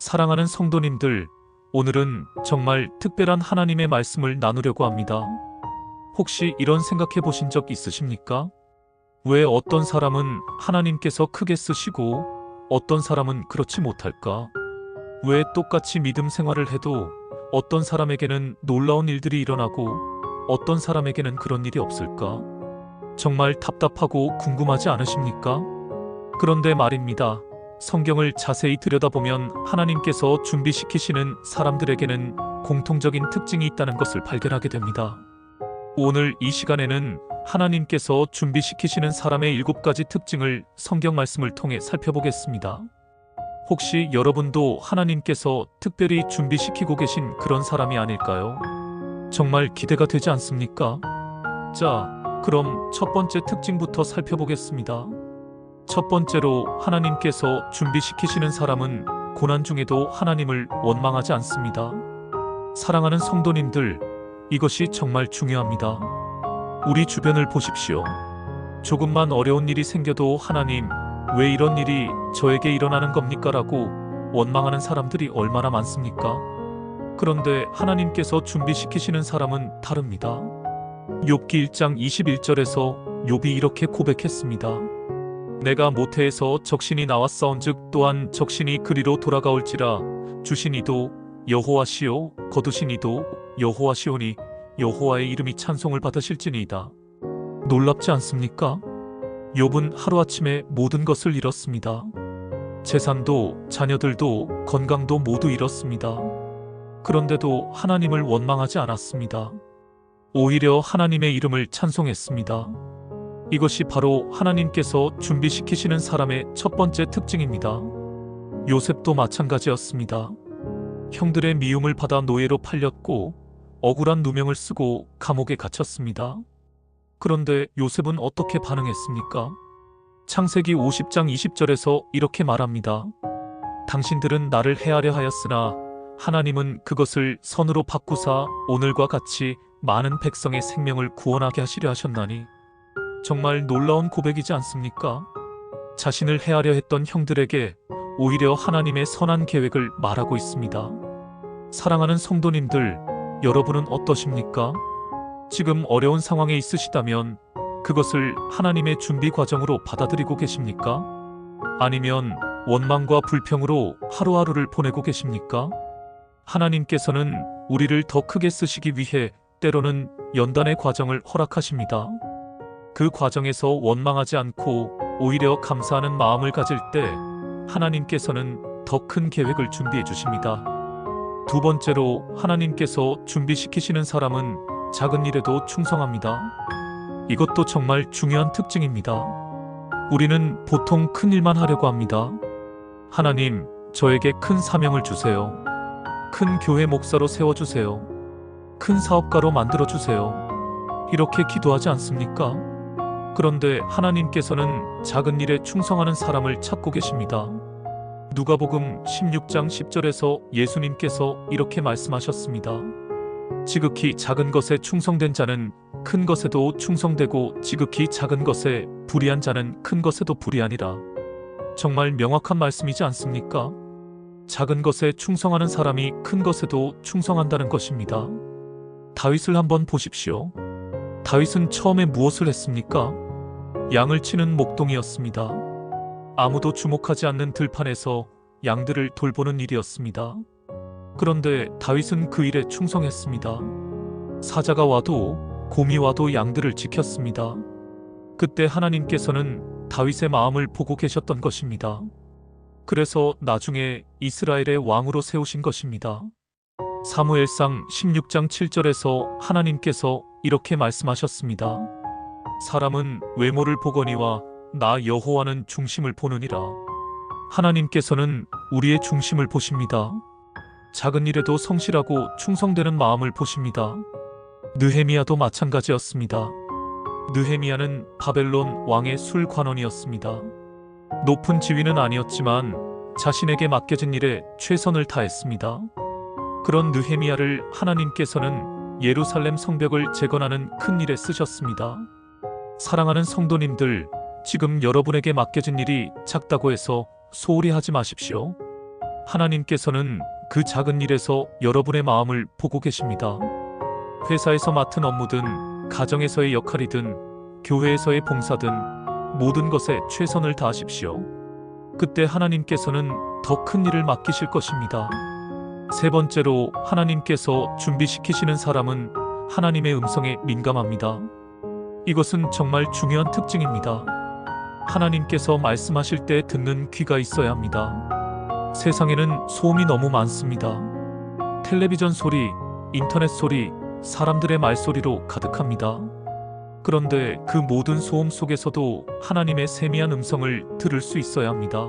사랑하는 성도님들, 오늘은 정말 특별한 하나님의 말씀을 나누려고 합니다. 혹시 이런 생각해 보신 적 있으십니까? 왜 어떤 사람은 하나님께서 크게 쓰시고 어떤 사람은 그렇지 못할까? 왜 똑같이 믿음 생활을 해도 어떤 사람에게는 놀라운 일들이 일어나고 어떤 사람에게는 그런 일이 없을까? 정말 답답하고 궁금하지 않으십니까? 그런데 말입니다. 성경을 자세히 들여다보면 하나님께서 준비시키시는 사람들에게는 공통적인 특징이 있다는 것을 발견하게 됩니다. 오늘 이 시간에는 하나님께서 준비시키시는 사람의 7가지 특징을 성경 말씀을 통해 살펴보겠습니다. 혹시 여러분도 하나님께서 특별히 준비시키고 계신 그런 사람이 아닐까요? 정말 기대가 되지 않습니까? 자, 그럼 첫 번째 특징부터 살펴보겠습니다. 첫 번째로 하나님께서 준비시키시는 사람은 고난 중에도 하나님을 원망하지 않습니다. 사랑하는 성도님들, 이것이 정말 중요합니다. 우리 주변을 보십시오. 조금만 어려운 일이 생겨도 하나님, 왜 이런 일이 저에게 일어나는 겁니까? 라고 원망하는 사람들이 얼마나 많습니까? 그런데 하나님께서 준비시키시는 사람은 다릅니다. 욥기 1장 21절에서 욥이 이렇게 고백했습니다. 내가 모태에서 적신이 나왔사온즉 또한 적신이 그리로 돌아가올지라 주신 이도 여호와시요 거두신 이도 여호와시오니 여호와의 이름이 찬송을 받으실지니이다. 놀랍지 않습니까? 욥은 하루아침에 모든 것을 잃었습니다. 재산도 자녀들도 건강도 모두 잃었습니다. 그런데도 하나님을 원망하지 않았습니다. 오히려 하나님의 이름을 찬송했습니다. 이것이 바로 하나님께서 준비시키시는 사람의 첫 번째 특징입니다. 요셉도 마찬가지였습니다. 형들의 미움을 받아 노예로 팔렸고 억울한 누명을 쓰고 감옥에 갇혔습니다. 그런데 요셉은 어떻게 반응했습니까? 창세기 50장 20절에서 이렇게 말합니다. 당신들은 나를 해하려 하였으나 하나님은 그것을 선으로 바꾸사 오늘과 같이 많은 백성의 생명을 구원하게 하시려 하셨나니. 정말 놀라운 고백이지 않습니까? 자신을 해하려 했던 형들에게 오히려 하나님의 선한 계획을 말하고 있습니다. 사랑하는 성도님들, 여러분은 어떠십니까? 지금 어려운 상황에 있으시다면 그것을 하나님의 준비 과정으로 받아들이고 계십니까? 아니면 원망과 불평으로 하루하루를 보내고 계십니까? 하나님께서는 우리를 더 크게 쓰시기 위해 때로는 연단의 과정을 허락하십니다. 그 과정에서 원망하지 않고 오히려 감사하는 마음을 가질 때 하나님께서는 더 큰 계획을 준비해 주십니다. 두 번째로 하나님께서 준비시키시는 사람은 작은 일에도 충성합니다. 이것도 정말 중요한 특징입니다. 우리는 보통 큰 일만 하려고 합니다. 하나님, 저에게 큰 사명을 주세요. 큰 교회 목사로 세워주세요. 큰 사업가로 만들어주세요. 이렇게 기도하지 않습니까? 그런데 하나님께서는 작은 일에 충성하는 사람을 찾고 계십니다. 누가복음 16장 10절에서 예수님께서 이렇게 말씀하셨습니다. 지극히 작은 것에 충성된 자는 큰 것에도 충성되고 지극히 작은 것에 불의한 자는 큰 것에도 불의하니라. 정말 명확한 말씀이지 않습니까? 작은 것에 충성하는 사람이 큰 것에도 충성한다는 것입니다. 다윗을 한번 보십시오. 다윗은 처음에 무엇을 했습니까? 양을 치는 목동이었습니다. 아무도 주목하지 않는 들판에서 양들을 돌보는 일이었습니다. 그런데 다윗은 그 일에 충성했습니다. 사자가 와도 곰이 와도 양들을 지켰습니다. 그때 하나님께서는 다윗의 마음을 보고 계셨던 것입니다. 그래서 나중에 이스라엘의 왕으로 세우신 것입니다. 사무엘상 16장 7절에서 하나님께서 이렇게 말씀하셨습니다. 사람은 외모를 보거니와 나 여호와는 중심을 보느니라. 하나님께서는 우리의 중심을 보십니다. 작은 일에도 성실하고 충성되는 마음을 보십니다. 느헤미야도 마찬가지였습니다. 느헤미야는 바벨론 왕의 술관원이었습니다. 높은 지위는 아니었지만 자신에게 맡겨진 일에 최선을 다했습니다. 그런 느헤미야를 하나님께서는 예루살렘 성벽을 재건하는 큰 일에 쓰셨습니다. 사랑하는 성도님들, 지금 여러분에게 맡겨진 일이 작다고 해서 소홀히 하지 마십시오. 하나님께서는 그 작은 일에서 여러분의 마음을 보고 계십니다. 회사에서 맡은 업무든 가정에서의 역할이든 교회에서의 봉사든 모든 것에 최선을 다하십시오. 그때 하나님께서는 더 큰 일을 맡기실 것입니다. 세 번째로, 하나님께서 준비시키시는 사람은 하나님의 음성에 민감합니다. 이것은 정말 중요한 특징입니다. 하나님께서 말씀하실 때 듣는 귀가 있어야 합니다. 세상에는 소음이 너무 많습니다. 텔레비전 소리, 인터넷 소리, 사람들의 말소리로 가득합니다. 그런데 그 모든 소음 속에서도 하나님의 세미한 음성을 들을 수 있어야 합니다.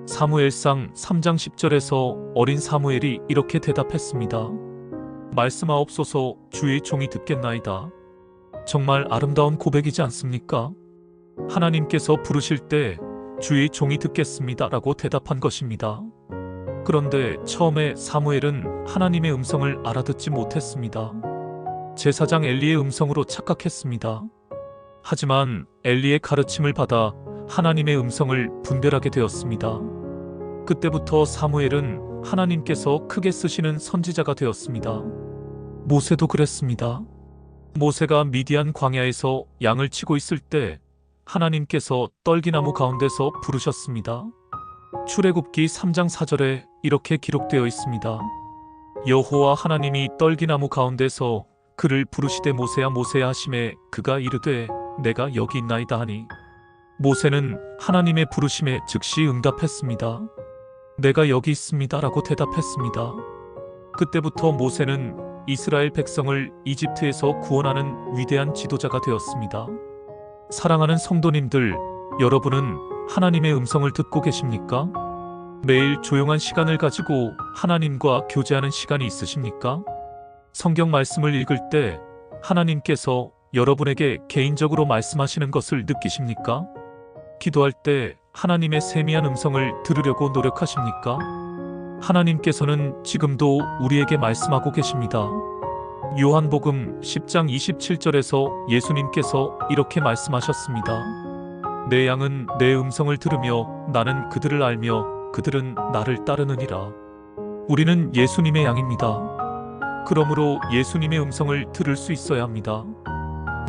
사무엘상 3장 10절에서 어린 사무엘이 이렇게 대답했습니다. 말씀하옵소서, 주의 종이 듣겠나이다. 정말 아름다운 고백이지 않습니까? 하나님께서 부르실 때 주의 종이 듣겠습니다 라고 대답한 것입니다. 그런데 처음에 사무엘은 하나님의 음성을 알아듣지 못했습니다. 제사장 엘리의 음성으로 착각했습니다. 하지만 엘리의 가르침을 받아 하나님의 음성을 분별하게 되었습니다. 그때부터 사무엘은 하나님께서 크게 쓰시는 선지자가 되었습니다. 모세도 그랬습니다. 모세가 미디안 광야에서 양을 치고 있을 때 하나님께서 떨기나무 가운데서 부르셨습니다. 출애굽기 3장 4절에 이렇게 기록되어 있습니다. 여호와 하나님이 떨기나무 가운데서 그를 부르시되 모세야 모세야 하시매 그가 이르되 내가 여기 있나이다 하니 모세는 하나님의 부르심에 즉시 응답했습니다. 내가 여기 있습니다 라고 대답했습니다. 그때부터 모세는 이스라엘 백성을 이집트에서 구원하는 위대한 지도자가 되었습니다. 사랑하는 성도님들, 여러분은 하나님의 음성을 듣고 계십니까? 매일 조용한 시간을 가지고 하나님과 교제하는 시간이 있으십니까? 성경 말씀을 읽을 때 하나님께서 여러분에게 개인적으로 말씀하시는 것을 느끼십니까? 기도할 때 하나님의 세미한 음성을 들으려고 노력하십니까? 하나님께서는 지금도 우리에게 말씀하고 계십니다. 요한복음 10장 27절에서 예수님께서 이렇게 말씀하셨습니다. 내 양은 내 음성을 들으며 나는 그들을 알며 그들은 나를 따르느니라. 우리는 예수님의 양입니다. 그러므로 예수님의 음성을 들을 수 있어야 합니다.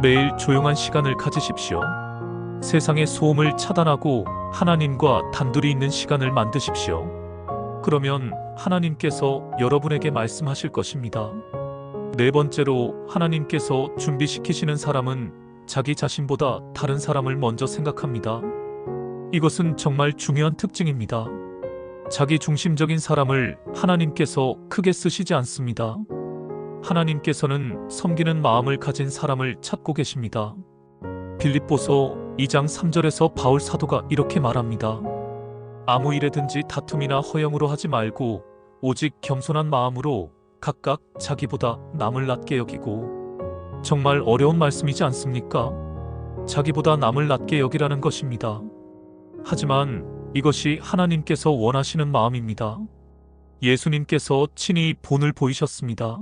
매일 조용한 시간을 가지십시오. 세상의 소음을 차단하고 하나님과 단둘이 있는 시간을 만드십시오. 그러면 하나님께서 여러분에게 말씀하실 것입니다. 네 번째로, 하나님께서 준비시키시는 사람은 자기 자신보다 다른 사람을 먼저 생각합니다. 이것은 정말 중요한 특징입니다. 자기 중심적인 사람을 하나님께서 크게 쓰시지 않습니다. 하나님께서는 섬기는 마음을 가진 사람을 찾고 계십니다. 빌립보서 2장 3절에서 바울 사도가 이렇게 말합니다. 아무 일에든지 다툼이나 허영으로 하지 말고 오직 겸손한 마음으로 각각 자기보다 남을 낮게 여기고. 정말 어려운 말씀이지 않습니까? 자기보다 남을 낮게 여기라는 것입니다. 하지만 이것이 하나님께서 원하시는 마음입니다. 예수님께서 친히 본을 보이셨습니다.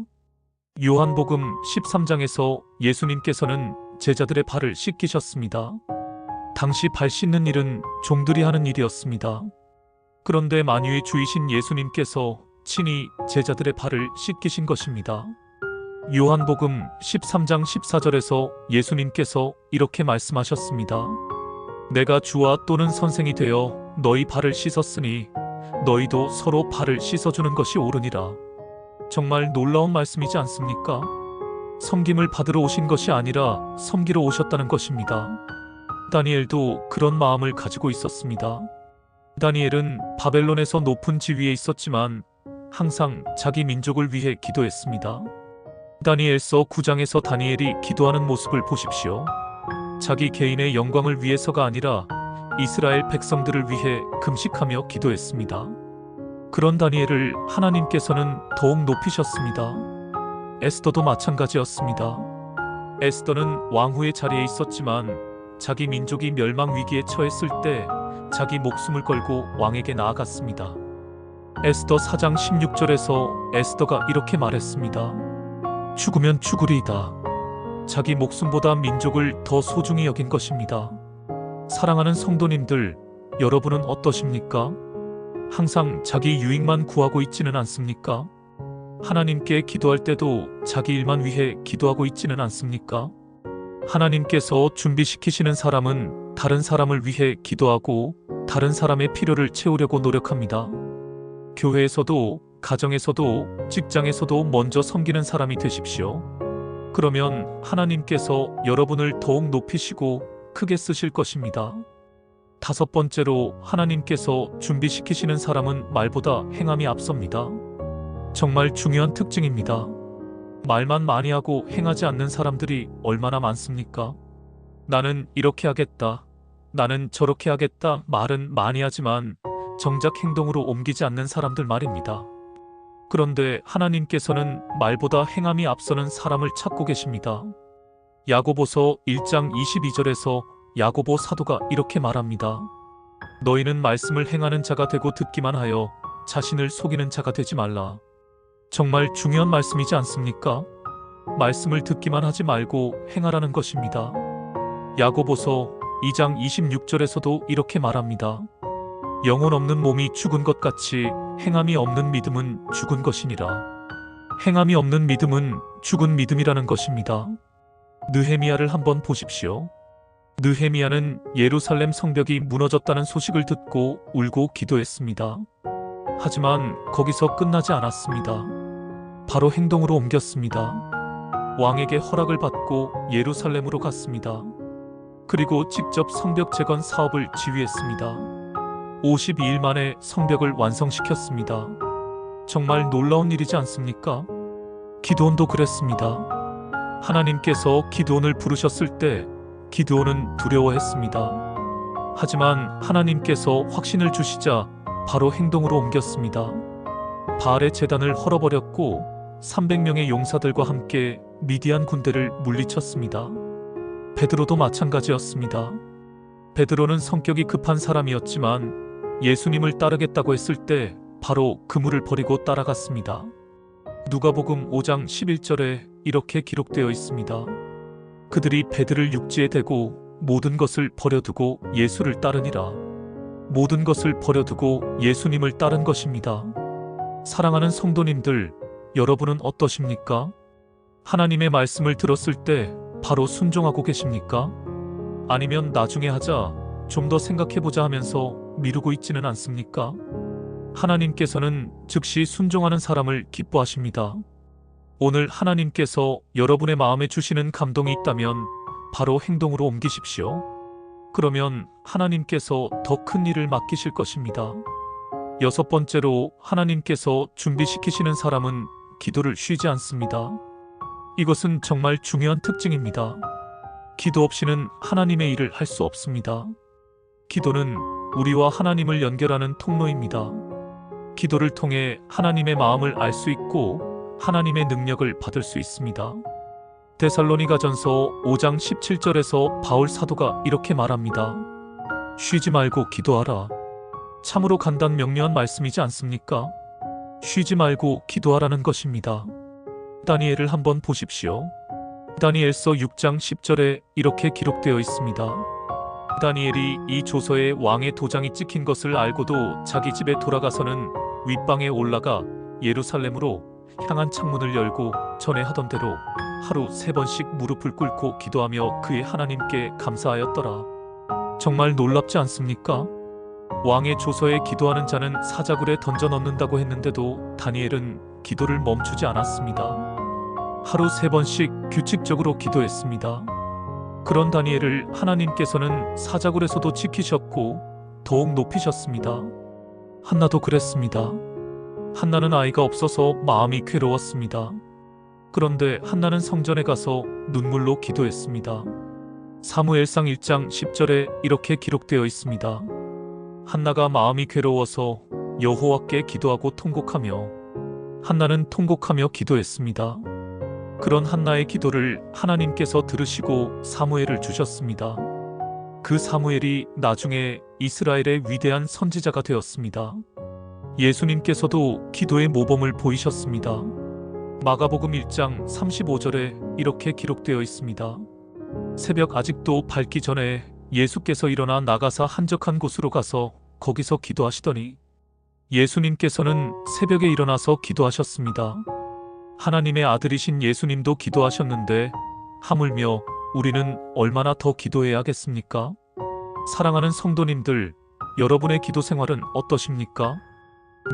요한복음 13장에서 예수님께서는 제자들의 발을 씻기셨습니다. 당시 발 씻는 일은 종들이 하는 일이었습니다. 그런데 만유의 주이신 예수님께서 친히 제자들의 발을 씻기신 것입니다. 요한복음 13장 14절에서 예수님께서 이렇게 말씀하셨습니다. 내가 주와 또는 선생이 되어 너희 발을 씻었으니 너희도 서로 발을 씻어주는 것이 옳으니라. 정말 놀라운 말씀이지 않습니까? 섬김을 받으러 오신 것이 아니라 섬기러 오셨다는 것입니다. 다니엘도 그런 마음을 가지고 있었습니다. 다니엘은 바벨론에서 높은 지위에 있었지만 항상 자기 민족을 위해 기도했습니다. 다니엘서 9장에서 다니엘이 기도하는 모습을 보십시오. 자기 개인의 영광을 위해서가 아니라 이스라엘 백성들을 위해 금식하며 기도했습니다. 그런 다니엘을 하나님께서는 더욱 높이셨습니다. 에스더도 마찬가지였습니다. 에스더는 왕후의 자리에 있었지만 자기 민족이 멸망 위기에 처했을 때 자기 목숨을 걸고 왕에게 나아갔습니다. 에스더 4장 16절에서 에스더가 이렇게 말했습니다. 죽으면 죽으리이다. 자기 목숨보다 민족을 더 소중히 여긴 것입니다. 사랑하는 성도님들, 여러분은 어떠십니까? 항상 자기 유익만 구하고 있지는 않습니까? 하나님께 기도할 때도 자기 일만 위해 기도하고 있지는 않습니까? 하나님께서 준비시키시는 사람은 다른 사람을 위해 기도하고 다른 사람의 필요를 채우려고 노력합니다. 교회에서도, 가정에서도, 직장에서도 먼저 섬기는 사람이 되십시오. 그러면 하나님께서 여러분을 더욱 높이시고 크게 쓰실 것입니다. 다섯 번째로, 하나님께서 준비시키시는 사람은 말보다 행함이 앞섭니다. 정말 중요한 특징입니다. 말만 많이 하고 행하지 않는 사람들이 얼마나 많습니까? 나는 이렇게 하겠다, 나는 저렇게 하겠다 말은 많이 하지만 정작 행동으로 옮기지 않는 사람들 말입니다. 그런데 하나님께서는 말보다 행함이 앞서는 사람을 찾고 계십니다. 야고보서 1장 22절에서 야고보 사도가 이렇게 말합니다. 너희는 말씀을 행하는 자가 되고 듣기만 하여 자신을 속이는 자가 되지 말라. 정말 중요한 말씀이지 않습니까? 말씀을 듣기만 하지 말고 행하라는 것입니다. 야고보서 2장 26절에서도 이렇게 말합니다. 영혼 없는 몸이 죽은 것 같이 행함이 없는 믿음은 죽은 것이니라. 행함이 없는 믿음은 죽은 믿음이라는 것입니다. 느헤미야를 한번 보십시오. 느헤미야는 예루살렘 성벽이 무너졌다는 소식을 듣고 울고 기도했습니다. 하지만 거기서 끝나지 않았습니다. 바로 행동으로 옮겼습니다. 왕에게 허락을 받고 예루살렘으로 갔습니다. 그리고 직접 성벽 재건 사업을 지휘했습니다. 52일 만에 성벽을 완성시켰습니다. 정말 놀라운 일이지 않습니까? 기드온도 그랬습니다. 하나님께서 기드온을 부르셨을 때 기드온은 두려워했습니다. 하지만 하나님께서 확신을 주시자 바로 행동으로 옮겼습니다. 바알의 제단을 헐어버렸고 300명의 용사들과 함께 미디안 군대를 물리쳤습니다. 베드로도 마찬가지였습니다. 베드로는 성격이 급한 사람이었지만 예수님을 따르겠다고 했을 때 바로 그물을 버리고 따라갔습니다. 누가복음 5장 11절에 이렇게 기록되어 있습니다. 그들이 배들을 육지에 대고 모든 것을 버려두고 예수를 따르니라. 모든 것을 버려두고 예수님을 따른 것입니다. 사랑하는 성도님들, 여러분은 어떠십니까? 하나님의 말씀을 들었을 때 바로 순종하고 계십니까? 아니면 나중에 하자, 좀 더 생각해보자 하면서 미루고 있지는 않습니까? 하나님께서는 즉시 순종하는 사람을 기뻐하십니다. 오늘 하나님께서 여러분의 마음에 주시는 감동이 있다면 바로 행동으로 옮기십시오. 그러면 하나님께서 더 큰 일을 맡기실 것입니다. 여섯 번째로, 하나님께서 준비시키시는 사람은 기도를 쉬지 않습니다. 이것은 정말 중요한 특징입니다. 기도 없이는 하나님의 일을 할 수 없습니다. 기도는 우리와 하나님을 연결하는 통로입니다. 기도를 통해 하나님의 마음을 알 수 있고 하나님의 능력을 받을 수 있습니다. 데살로니가전서 5장 17절에서 바울 사도가 이렇게 말합니다. 쉬지 말고 기도하라. 참으로 간단 명료한 말씀이지 않습니까? 쉬지 말고 기도하라는 것입니다. 다니엘을 한번 보십시오. 다니엘서 6장 10절에 이렇게 기록되어 있습니다. 다니엘이 이 조서에 왕의 도장이 찍힌 것을 알고도 자기 집에 돌아가서는 윗방에 올라가 예루살렘으로 향한 창문을 열고 전에 하던 대로 하루 3번씩 무릎을 꿇고 기도하며 그의 하나님께 감사하였더라. 정말 놀랍지 않습니까? 왕의 조서에 기도하는 자는 사자굴에 던져 넣는다고 했는데도 다니엘은 기도를 멈추지 않았습니다. 하루 3번씩 규칙적으로 기도했습니다. 그런 다니엘을 하나님께서는 사자굴에서도 지키셨고 더욱 높이셨습니다. 한나도 그랬습니다. 한나는 아이가 없어서 마음이 괴로웠습니다. 그런데 한나는 성전에 가서 눈물로 기도했습니다. 사무엘상 1장 10절에 이렇게 기록되어 있습니다. 한나가 마음이 괴로워서 여호와께 기도하고 통곡하며, 한나는 통곡하며 기도했습니다. 그런 한나의 기도를 하나님께서 들으시고 사무엘을 주셨습니다. 그 사무엘이 나중에 이스라엘의 위대한 선지자가 되었습니다. 예수님께서도 기도의 모범을 보이셨습니다. 마가복음 1장 35절에 이렇게 기록되어 있습니다. 새벽 아직도 밝기 전에 예수께서 일어나 나가사 한적한 곳으로 가서 거기서 기도하시더니 예수님께서는 새벽에 일어나서 기도하셨습니다. 하나님의 아들이신 예수님도 기도하셨는데 하물며 우리는 얼마나 더 기도해야겠습니까? 사랑하는 성도님들, 여러분의 기도 생활은 어떠십니까?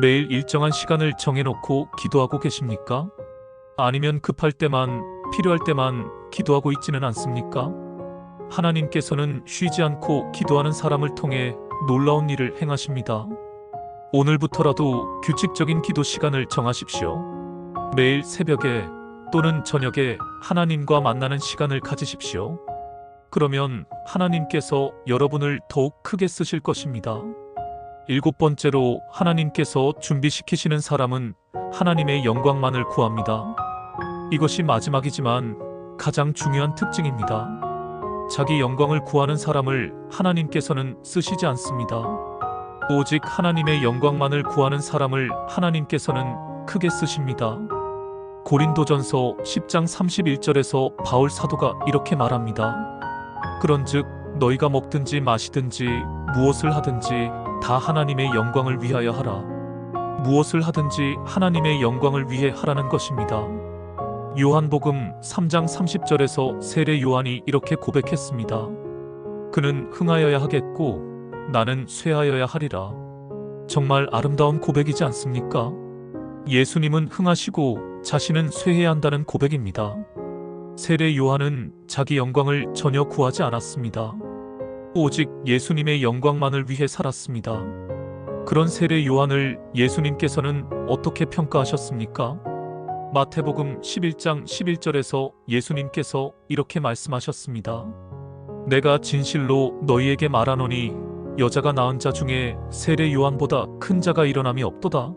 매일 일정한 시간을 정해놓고 기도하고 계십니까? 아니면 급할 때만, 필요할 때만 기도하고 있지는 않습니까? 하나님께서는 쉬지 않고 기도하는 사람을 통해 놀라운 일을 행하십니다. 오늘부터라도 규칙적인 기도 시간을 정하십시오. 매일 새벽에 또는 저녁에 하나님과 만나는 시간을 가지십시오. 그러면 하나님께서 여러분을 더욱 크게 쓰실 것입니다. 7번째로 하나님께서 준비시키시는 사람은 하나님의 영광만을 구합니다. 이것이 마지막이지만 가장 중요한 특징입니다. 자기 영광을 구하는 사람을 하나님께서는 쓰시지 않습니다. 오직 하나님의 영광만을 구하는 사람을 하나님께서는 크게 쓰십니다. 고린도전서 10장 31절에서 바울 사도가 이렇게 말합니다. 그런즉 너희가 먹든지 마시든지 무엇을 하든지 다 하나님의 영광을 위하여 하라. 무엇을 하든지 하나님의 영광을 위해 하라는 것입니다. 요한복음 3장 30절에서 세례 요한이 이렇게 고백했습니다. 그는 흥하여야 하겠고 나는 쇠하여야 하리라. 정말 아름다운 고백이지 않습니까? 예수님은 흥하시고 자신은 쇠해야 한다는 고백입니다. 세례 요한은 자기 영광을 전혀 구하지 않았습니다. 오직 예수님의 영광만을 위해 살았습니다. 그런 세례 요한을 예수님께서는 어떻게 평가하셨습니까? 마태복음 11장 11절에서 예수님께서 이렇게 말씀하셨습니다. 내가 진실로 너희에게 말하노니 여자가 낳은 자 중에 세례 요한보다 큰 자가 일어남이 없도다.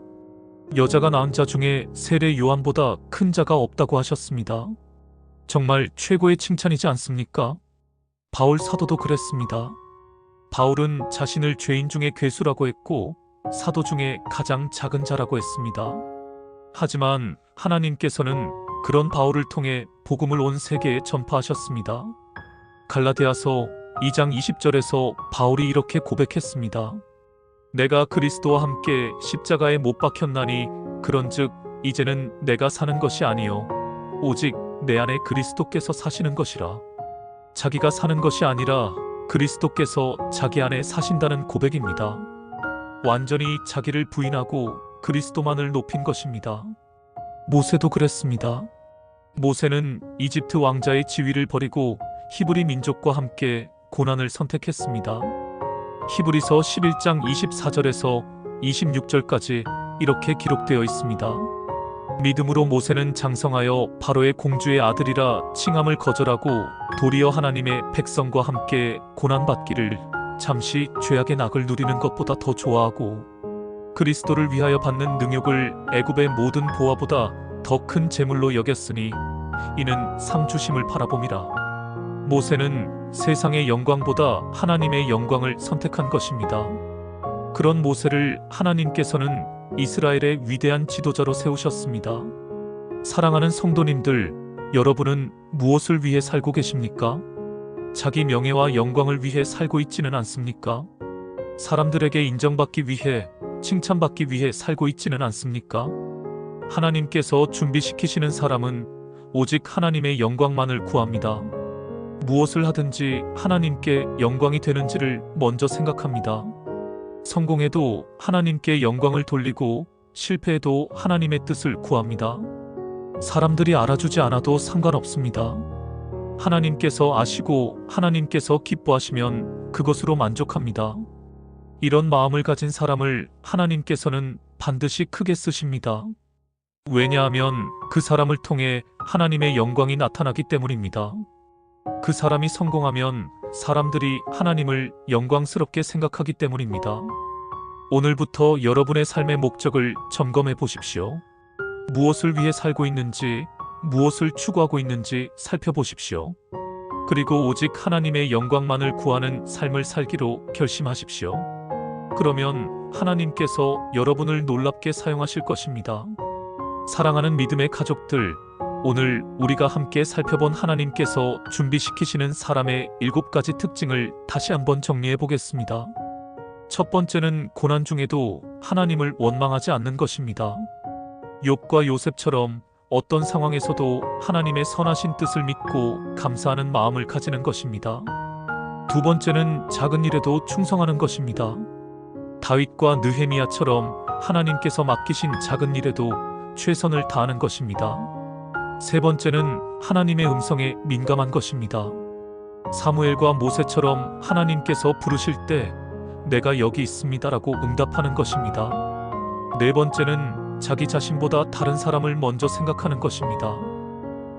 여자가 낳은 자 중에 세례 요한보다 큰 자가 없다고 하셨습니다. 정말 최고의 칭찬이지 않습니까? 바울 사도도 그랬습니다. 바울은 자신을 죄인 중에 괴수라고 했고 사도 중에 가장 작은 자라고 했습니다. 하지만 하나님께서는 그런 바울을 통해 복음을 온 세계에 전파하셨습니다. 갈라디아서 2장 20절에서 바울이 이렇게 고백했습니다. 내가 그리스도와 함께 십자가에 못 박혔나니 그런즉 이제는 내가 사는 것이 아니요 오직 내 안에 그리스도께서 사시는 것이라. 자기가 사는 것이 아니라 그리스도께서 자기 안에 사신다는 고백입니다. 완전히 자기를 부인하고 그리스도만을 높인 것입니다. 모세도 그랬습니다. 모세는 이집트 왕자의 지위를 버리고 히브리 민족과 함께 고난을 선택했습니다. 히브리서 11장 24절에서 26절까지 이렇게 기록되어 있습니다. 믿음으로 모세는 장성하여 바로의 공주의 아들이라 칭함을 거절하고 도리어 하나님의 백성과 함께 고난받기를 잠시 죄악의 낙을 누리는 것보다 더 좋아하고 그리스도를 위하여 받는 능욕을 애굽의 모든 보화보다 더 큰 재물로 여겼으니 이는 상 주심을 바라봄이라. 모세는 세상의 영광보다 하나님의 영광을 선택한 것입니다. 그런 모세를 하나님께서는 이스라엘의 위대한 지도자로 세우셨습니다. 사랑하는 성도님들, 여러분은 무엇을 위해 살고 계십니까? 자기 명예와 영광을 위해 살고 있지는 않습니까? 사람들에게 인정받기 위해, 칭찬받기 위해 살고 있지는 않습니까? 하나님께서 준비시키시는 사람은 오직 하나님의 영광만을 구합니다. 무엇을 하든지 하나님께 영광이 되는지를 먼저 생각합니다. 성공해도 하나님께 영광을 돌리고 실패해도 하나님의 뜻을 구합니다. 사람들이 알아주지 않아도 상관없습니다. 하나님께서 아시고 하나님께서 기뻐하시면 그것으로 만족합니다. 이런 마음을 가진 사람을 하나님께서는 반드시 크게 쓰십니다. 왜냐하면 그 사람을 통해 하나님의 영광이 나타나기 때문입니다. 그 사람이 성공하면 사람들이 하나님을 영광스럽게 생각하기 때문입니다. 오늘부터 여러분의 삶의 목적을 점검해 보십시오. 무엇을 위해 살고 있는지, 무엇을 추구하고 있는지 살펴보십시오. 그리고 오직 하나님의 영광만을 구하는 삶을 살기로 결심하십시오. 그러면 하나님께서 여러분을 놀랍게 사용하실 것입니다. 사랑하는 믿음의 가족들, 오늘 우리가 함께 살펴본 하나님께서 준비시키시는 사람의 7가지 특징을 다시 한번 정리해 보겠습니다. 첫 번째는 고난 중에도 하나님을 원망하지 않는 것입니다. 욥과 요셉처럼 어떤 상황에서도 하나님의 선하신 뜻을 믿고 감사하는 마음을 가지는 것입니다. 두 번째는 작은 일에도 충성하는 것입니다. 다윗과 느헤미야처럼 하나님께서 맡기신 작은 일에도 최선을 다하는 것입니다. 세 번째는 하나님의 음성에 민감한 것입니다. 사무엘과 모세처럼 하나님께서 부르실 때 내가 여기 있습니다라고 응답하는 것입니다. 네 번째는 자기 자신보다 다른 사람을 먼저 생각하는 것입니다.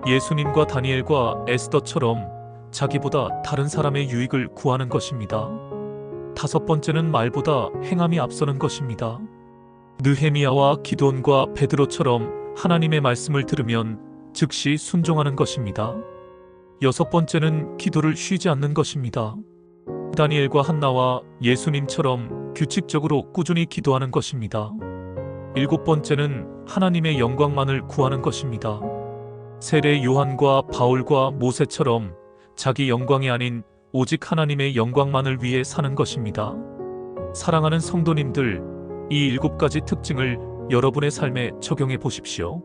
예수님과 다니엘과 에스더처럼 자기보다 다른 사람의 유익을 구하는 것입니다. 다섯 번째는 말보다 행함이 앞서는 것입니다. 느헤미야와 기드온과 베드로처럼 하나님의 말씀을 들으면 즉시 순종하는 것입니다. 여섯 번째는 기도를 쉬지 않는 것입니다. 다니엘과 한나와 예수님처럼 규칙적으로 꾸준히 기도하는 것입니다. 일곱 번째는 하나님의 영광만을 구하는 것입니다. 세례 요한과 바울과 모세처럼 자기 영광이 아닌 오직 하나님의 영광만을 위해 사는 것입니다. 사랑하는 성도님들, 이 7가지 특징을 여러분의 삶에 적용해 보십시오.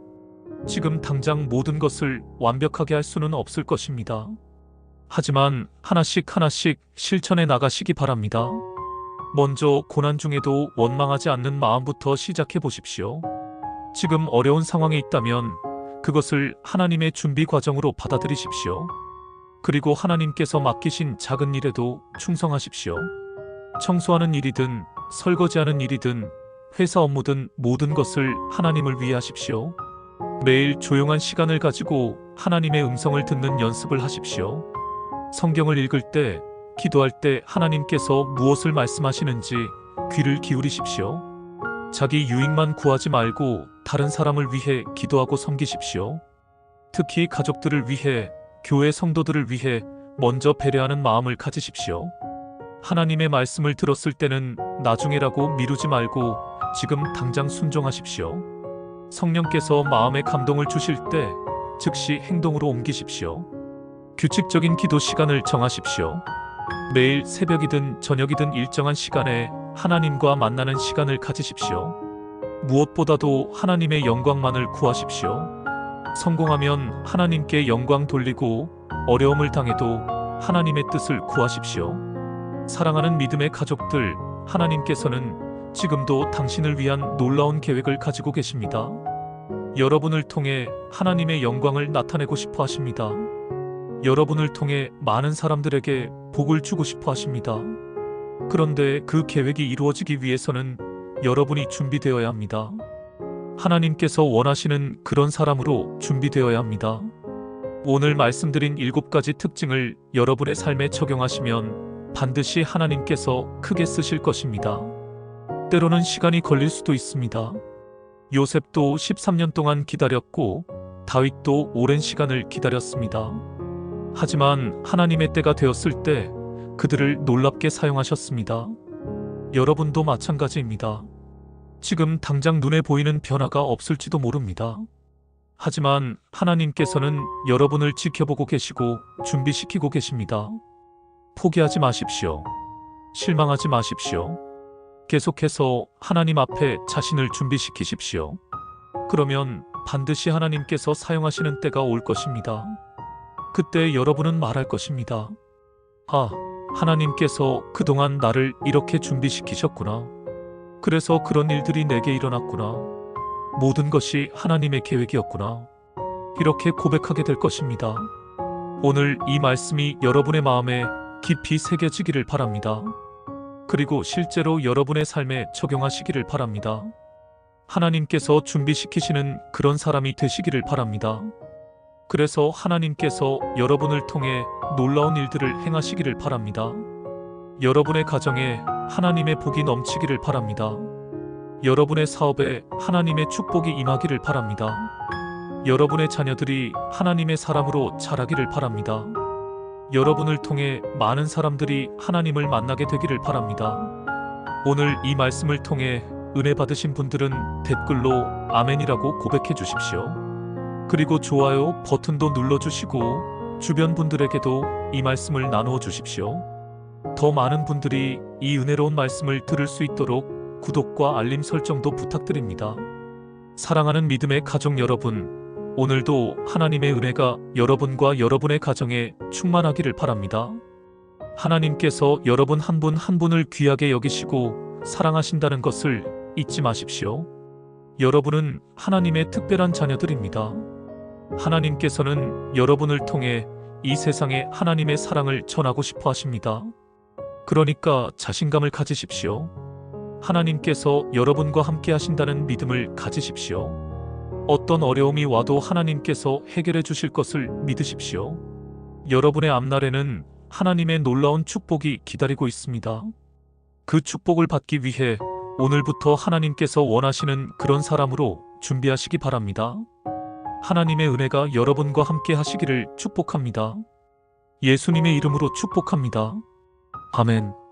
지금 당장 모든 것을 완벽하게 할 수는 없을 것입니다. 하지만 하나씩 실천해 나가시기 바랍니다. 먼저 고난 중에도 원망하지 않는 마음부터 시작해 보십시오. 지금 어려운 상황에 있다면 그것을 하나님의 준비 과정으로 받아들이십시오. 그리고 하나님께서 맡기신 작은 일에도 충성하십시오. 청소하는 일이든 설거지하는 일이든 회사 업무든 모든 것을 하나님을 위해 하십시오. 매일 조용한 시간을 가지고 하나님의 음성을 듣는 연습을 하십시오. 성경을 읽을 때, 기도할 때 하나님께서 무엇을 말씀하시는지 귀를 기울이십시오. 자기 유익만 구하지 말고 다른 사람을 위해 기도하고 섬기십시오. 특히 가족들을 위해, 교회 성도들을 위해 먼저 배려하는 마음을 가지십시오. 하나님의 말씀을 들었을 때는 나중에라고 미루지 말고 지금 당장 순종하십시오. 성령께서 마음에 감동을 주실 때 즉시 행동으로 옮기십시오. 규칙적인 기도 시간을 정하십시오. 매일 새벽이든 저녁이든 일정한 시간에 하나님과 만나는 시간을 가지십시오. 무엇보다도 하나님의 영광만을 구하십시오. 성공하면 하나님께 영광 돌리고 어려움을 당해도 하나님의 뜻을 구하십시오. 사랑하는 믿음의 가족들, 하나님께서는 지금도 당신을 위한 놀라운 계획을 가지고 계십니다. 여러분을 통해 하나님의 영광을 나타내고 싶어 하십니다. 여러분을 통해 많은 사람들에게 복을 주고 싶어 하십니다. 그런데 그 계획이 이루어지기 위해서는 여러분이 준비되어야 합니다. 하나님께서 원하시는 그런 사람으로 준비되어야 합니다. 오늘 말씀드린 7가지 특징을 여러분의 삶에 적용하시면 반드시 하나님께서 크게 쓰실 것입니다. 때로는 시간이 걸릴 수도 있습니다. 요셉도 13년 동안 기다렸고 다윗도 오랜 시간을 기다렸습니다. 하지만 하나님의 때가 되었을 때 그들을 놀랍게 사용하셨습니다. 여러분도 마찬가지입니다. 지금 당장 눈에 보이는 변화가 없을지도 모릅니다. 하지만 하나님께서는 여러분을 지켜보고 계시고 준비시키고 계십니다. 포기하지 마십시오. 실망하지 마십시오. 계속해서 하나님 앞에 자신을 준비시키십시오. 그러면 반드시 하나님께서 사용하시는 때가 올 것입니다. 그때 여러분은 말할 것입니다. 아, 하나님께서 그동안 나를 이렇게 준비시키셨구나. 그래서 그런 일들이 내게 일어났구나. 모든 것이 하나님의 계획이었구나. 이렇게 고백하게 될 것입니다. 오늘 이 말씀이 여러분의 마음에 깊이 새겨지기를 바랍니다. 그리고 실제로 여러분의 삶에 적용하시기를 바랍니다. 하나님께서 준비시키시는 그런 사람이 되시기를 바랍니다. 그래서 하나님께서 여러분을 통해 놀라운 일들을 행하시기를 바랍니다. 여러분의 가정에 하나님의 복이 넘치기를 바랍니다. 여러분의 사업에 하나님의 축복이 임하기를 바랍니다. 여러분의 자녀들이 하나님의 사람으로 자라기를 바랍니다. 여러분을 통해 많은 사람들이 하나님을 만나게 되기를 바랍니다. 오늘 이 말씀을 통해 은혜 받으신 분들은 댓글로 아멘이라고 고백해 주십시오. 그리고 좋아요 버튼도 눌러주시고 주변 분들에게도 이 말씀을 나누어 주십시오. 더 많은 분들이 이 은혜로운 말씀을 들을 수 있도록 구독과 알림 설정도 부탁드립니다. 사랑하는 믿음의 가족 여러분, 오늘도 하나님의 은혜가 여러분과 여러분의 가정에 충만하기를 바랍니다. 하나님께서 여러분 한 분 한 분을 귀하게 여기시고 사랑하신다는 것을 잊지 마십시오. 여러분은 하나님의 특별한 자녀들입니다. 하나님께서는 여러분을 통해 이 세상에 하나님의 사랑을 전하고 싶어 하십니다. 그러니까 자신감을 가지십시오. 하나님께서 여러분과 함께 하신다는 믿음을 가지십시오. 어떤 어려움이 와도 하나님께서 해결해 주실 것을 믿으십시오. 여러분의 앞날에는 하나님의 놀라운 축복이 기다리고 있습니다. 그 축복을 받기 위해 오늘부터 하나님께서 원하시는 그런 사람으로 준비하시기 바랍니다. 하나님의 은혜가 여러분과 함께 하시기를 축복합니다. 예수님의 이름으로 축복합니다. 아멘.